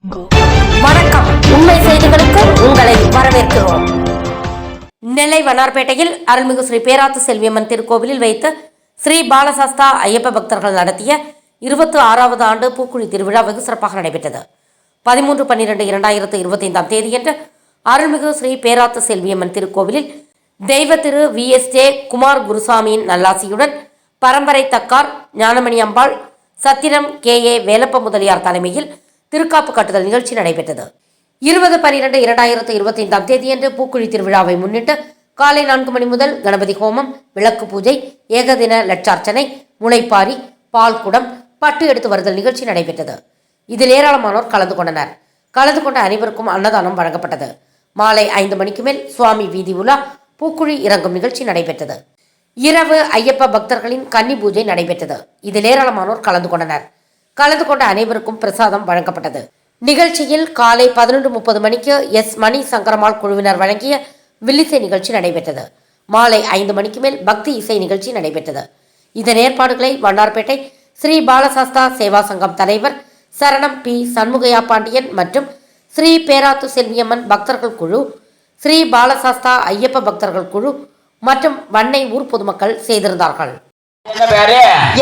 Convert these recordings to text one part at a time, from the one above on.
வணக்கம். உண்மை செய்திகளுக்கு உங்களை வரவேற்கிறோம். நெல்லை வண்ணார்பேட்டையில் அருள்மிகு ஸ்ரீ பேராத்து செல்வியம்மன் திருக்கோவிலில் வைத்து ஸ்ரீ பாலசாஸ்தா ஐயப்ப பக்தர்கள் நடத்திய 26வது ஆண்டு பூக்குழி திருவிழா வெகு சிறப்பாக நடைபெற்றது. 13/12/2025 தேதியன்று அருள்மிகு ஸ்ரீ பேராத்து செல்வியம்மன் திருக்கோவிலில் தெய்வ திரு VSJ குமார் குருசாமியின் நல்லாசியுடன் பரம்பரை தக்கார் ஞானமணி அம்பாள் சத்திரம் KA வேலப்ப முதலியார் தலைமையில் திருக்காப்பு கட்டுதல் நிகழ்ச்சி நடைபெற்றது. 20/12/2025 தேதியன்று பூக்குழி திருவிழாவை முன்னிட்டு காலை 4 மணி முதல் கணபதி ஹோமம், விளக்கு பூஜை, ஏகதின லட்சார்ச்சனை, முளைப்பாரி, பால்குடம், பட்டு எடுத்து வருதல் நிகழ்ச்சி நடைபெற்றது. இதில் ஏராளமானோர் கலந்து கொண்டனர். கலந்து கொண்ட அனைவருக்கும் அன்னதானம் வழங்கப்பட்டது. மாலை 5 மணிக்கு மேல் சுவாமி வீதி உலா பூக்குழி இறங்கும் நிகழ்ச்சி நடைபெற்றது. இரவு ஐயப்ப பக்தர்களின் கன்னி பூஜை நடைபெற்றது. இதில் ஏராளமானோர் கலந்து கொண்டனர். கலந்து கொண்ட அனைவருக்கும் பிரசாதம் வழங்கப்பட்டது. நிகழ்ச்சியில் காலை 11:30 மணிக்கு மணி சங்கரமாள் குழுவினர் வழங்கிய வில்லிசை நிகழ்ச்சி நடைபெற்றது. மாலை 5 மணிக்கு மேல் பக்தி இசை நிகழ்ச்சி நடைபெற்றது. இதன் ஏற்பாடுகளை வண்ணார்பேட்டை ஸ்ரீ பாலசாஸ்தா சேவா சங்கம் தலைவர் சரணம் P. சண்முகையா பாண்டியன் மற்றும் ஸ்ரீ பேராத்து செல்வியம்மன் பக்தர்கள் குழு, ஸ்ரீ பாலசாஸ்தா ஐயப்ப பக்தர்கள் குழு மற்றும் வண்ணை ஊர் பொதுமக்கள் செய்திருந்தார்கள்.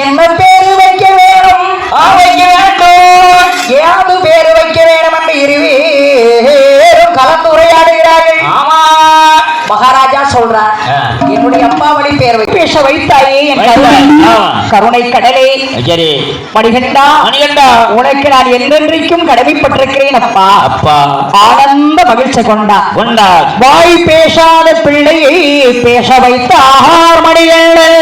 என்ன பேரு வைக்க வேணும், ஏது பேரு வைக்க வேணும் என்று இருவேரும் கலந்துரையாடுகிறார்கள். மகாராஜா சொல்றார், என்னுடைய அப்பா வழி பேர் பேச வைத்தாயே என் கருணை கடலே மணிகண்டா, உனக்கு நான் என்றென்றைக்கும் கடமைப்பட்டிருக்கிறேன் அப்பா. ஆனந்த மகிழ்ச்சி கொண்டா வாய் பேசாத பிள்ளையை பேச வைத்தார் மணிகண்டன்.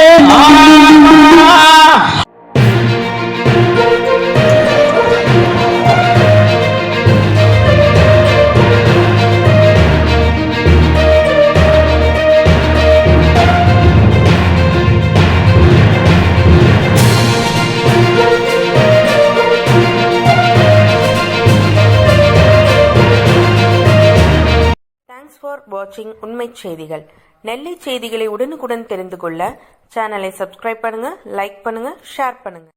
Thanks for watching உண்மை செய்திகள். நெல்லை செய்திகளை உடனுக்குடன் தெரிந்து கொள்ள சேனலை சப்ஸ்கிரைப் பண்ணுங்க, லைக் பண்ணுங்க, ஷேர் பண்ணுங்க.